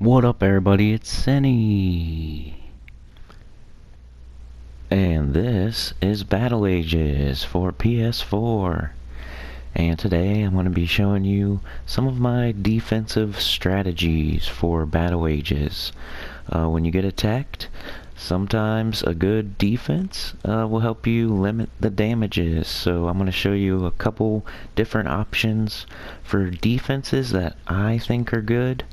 What up, everybody? It's Senny, and this is Battle Ages for PS4. And today I'm going to be showing you some of my defensive strategies for Battle Ages. When you get attacked, sometimes a good defense will help you limit the damages. So I'm going to show you a couple different options for defenses that I think are good.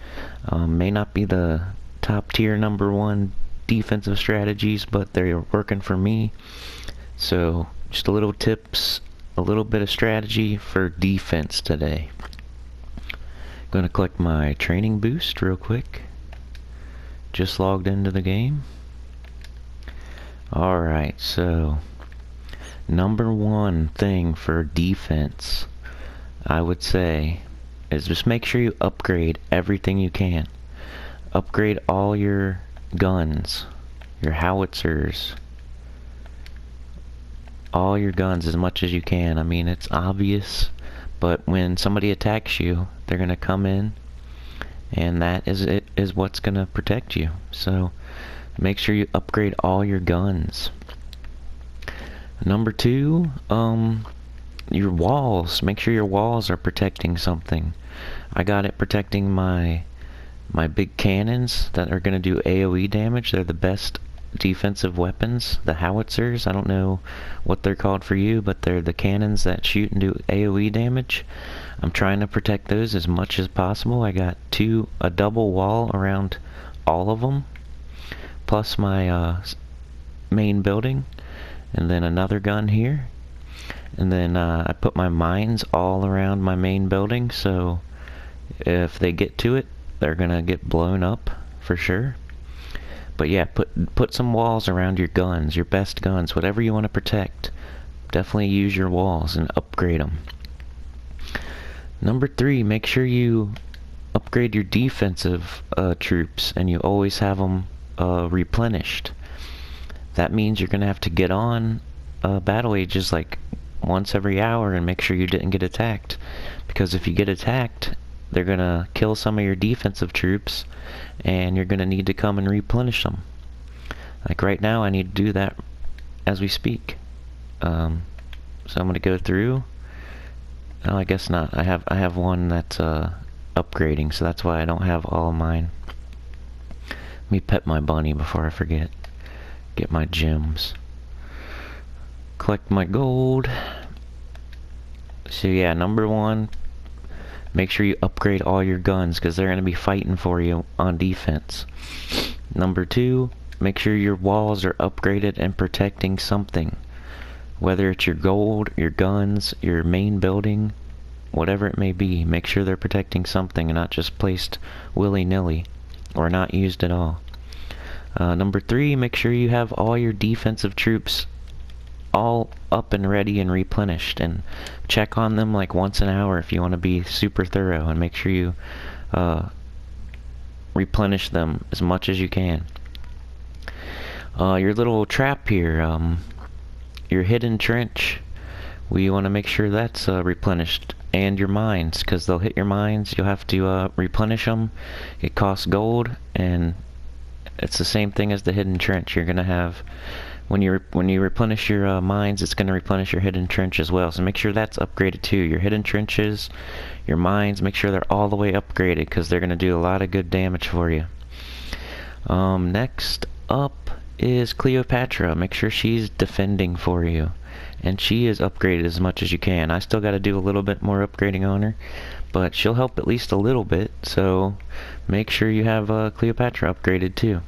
May not be the top tier number one defensive strategies, but they're working for me. So just a little tips, a little bit of strategy for defense today. Gonna collect my training boost real quick. Just logged into the game. Alright, so number one thing for defense, I would say, is just make sure you upgrade everything you can. Upgrade all your guns, your howitzers, all your guns as much as you can. I mean, it's obvious, but when somebody attacks you, they're gonna come in, and that is what's gonna protect you. So make sure you upgrade all your guns. Number two, your walls. Make sure your walls are protecting something. I got it protecting my big cannons that are going to do AoE damage. They're the best defensive weapons, the howitzers. I don't know what they're called for you, but they're the cannons that shoot and do AoE damage. I'm trying to protect those as much as possible. I got a double wall around all of them, plus my main building, and then another gun here. And then I put my mines all around my main building, so if they get to it, they're gonna get blown up for sure. But yeah, put some walls around your guns, your best guns, whatever you want to protect. Definitely use your walls and upgrade them. Number three, make sure you upgrade your defensive troops, and you always have them replenished. That means you're gonna have to get on Battle Ages like once every hour and make sure you didn't get attacked, because if you get attacked, they're gonna kill some of your defensive troops, and you're gonna need to come and replenish them. Like right now, I need to do that as we speak. So I'm gonna go through. Oh, I guess not. I have one that's upgrading, so that's why I don't have all of mine. Let me pet my bunny before I forget. Get my gems. Collect my gold. So yeah, number one, make sure you upgrade all your guns, because they're going to be fighting for you on defense. Number two, make sure your walls are upgraded and protecting something. Whether it's your gold, your guns, your main building, whatever it may be, make sure they're protecting something and not just placed willy-nilly or not used at all. Number three, make sure you have all your defensive troops all up and ready and replenished, and check on them like once an hour if you want to be super thorough, and make sure you replenish them as much as you can. Your little trap here, your hidden trench, we want to make sure that's replenished, and your mines, because they'll hit your mines. You'll have to replenish them. It costs gold, and it's the same thing as the hidden trench. You're gonna have, when you replenish your mines, it's going to replenish your hidden trench as well. So make sure that's upgraded too. Your hidden trenches, your mines, make sure they're all the way upgraded, because they're going to do a lot of good damage for you. Next up is Cleopatra. Make sure she's defending for you, and she is upgraded as much as you can. I still got to do a little bit more upgrading on her, but she'll help at least a little bit. So make sure you have Cleopatra upgraded too.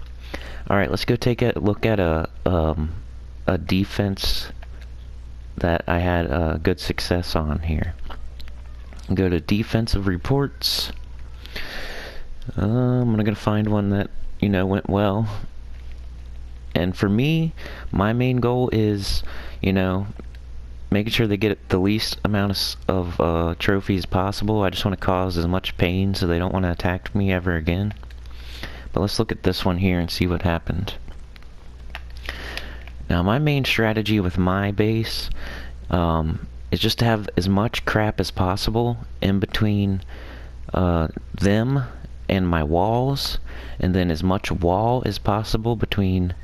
Alright, let's go take a look at a defense that I had good success on here. Go to defensive reports. I'm gonna find one that, went well. And for me, my main goal is, making sure they get the least amount of trophies possible. I just want to cause as much pain so they don't want to attack me ever again. But let's look at this one here and see what happened. Now, my main strategy with my base is just to have as much crap as possible in between them and my walls, and then as much wall as possible between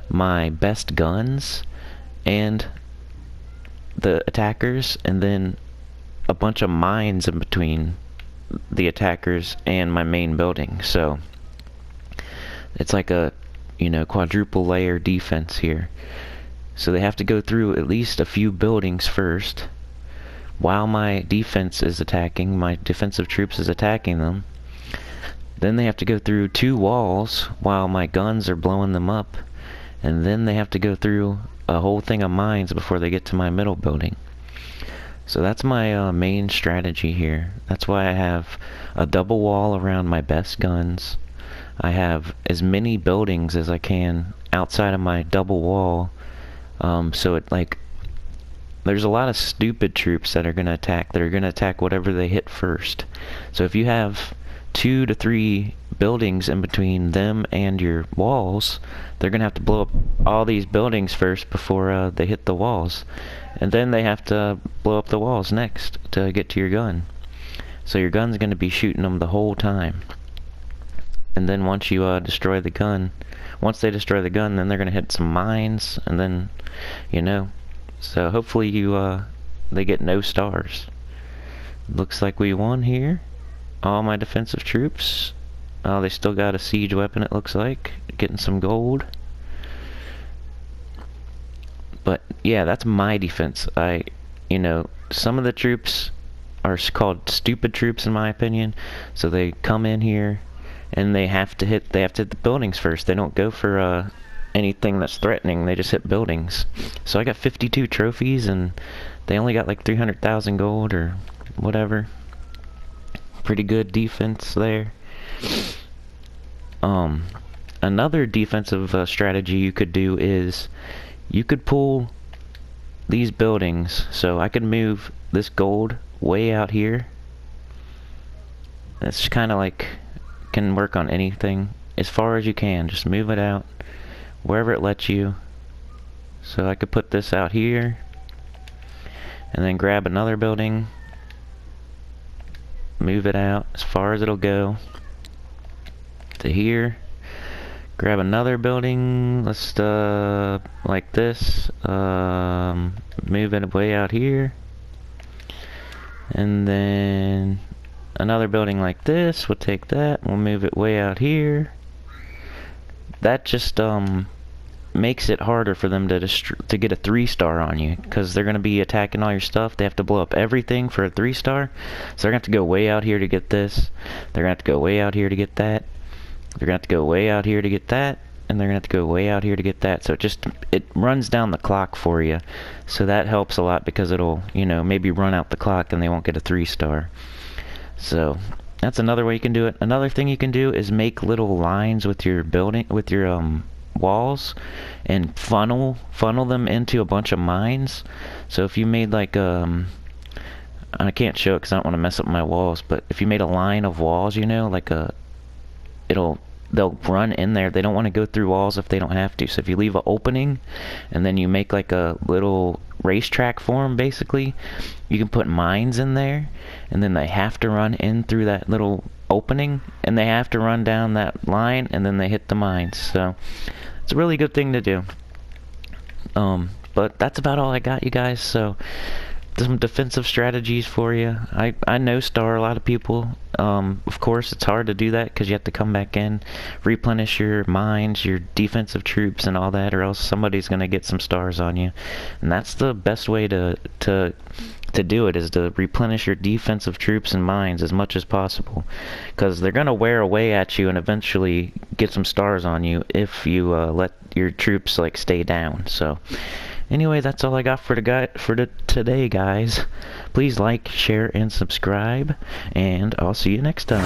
my best guns and the attackers, and then a bunch of mines in between the attackers and my main building. So it's like a, you know, quadruple layer defense here. So they have to go through at least a few buildings first while my defense is attacking, my defensive troops is attacking them. Then they have to go through 2 walls while my guns are blowing them up. And then they have to go through a whole thing of mines before they get to my middle building. So that's my main strategy here. That's why I have a double wall around my best guns. I have as many buildings as I can outside of my double wall. So it, like, there's a lot of stupid troops that are going to attack. They're going to attack whatever they hit first. So if you have 2 to 3 buildings in between them and your walls, they're going to have to blow up all these buildings first before they hit the walls. And then they have to blow up the walls next to get to your gun. So your gun's going to be shooting them the whole time. And then once you destroy the gun, once they destroy the gun, then they're going to hit some mines, and then, you know. So hopefully they get no stars. Looks like we won here. All my defensive troops. Oh, they still got a siege weapon, it looks like. Getting some gold. But yeah, that's my defense. You know, some of the troops are called stupid troops in my opinion. So they come in here and they have to hit the buildings first. They don't go for anything that's threatening. They just hit buildings. So I got 52 trophies and they only got like 300,000 gold or whatever. Pretty good defense there. Another defensive strategy you could do is you could pull these buildings. So I could move this gold way out here. It's kind of like, can work on anything as far as you can. Just move it out wherever it lets you. So I could put this out here and then grab another building, move it out as far as it'll go to here, grab another building, let's like this, move it way out here, and then another building like this, we'll take that, we'll move it way out here. That just makes it harder for them to get a 3-star on you, because they're going to be attacking all your stuff. They have to blow up everything for a 3-star, so they're going to have to go way out here to get this, they're going to have to go way out here to get that, they're going to have to go way out here to get that, and they're going to have to go way out here to get that. So it runs down the clock for you. So that helps a lot, because it'll, you know, maybe run out the clock and they won't get a 3-star. So that's another way you can do it. Another thing you can do is make little lines with your building, with your walls, and funnel them into a bunch of mines. So if you made like I can't show it because I don't want to mess up my walls, but if you made a line of walls, you know, like they'll run in there. They don't want to go through walls if they don't have to. So if you leave an opening and then you make like a little racetrack for them, basically, you can put mines in there, and then they have to run in through that little opening, and they have to run down that line, and then they hit the mines. So it's a really good thing to do. But that's about all I got, you guys. So some defensive strategies for you. I know star a lot of people. Of course, it's hard to do that because you have to come back in, replenish your mines, your defensive troops, and all that, or else somebody's going to get some stars on you. And that's the best way to do it, is to replenish your defensive troops and mines as much as possible, because they're going to wear away at you and eventually get some stars on you if you let your troops like stay down. So anyway, that's all I got for today, guys. Please like, share, and subscribe, and I'll see you next time.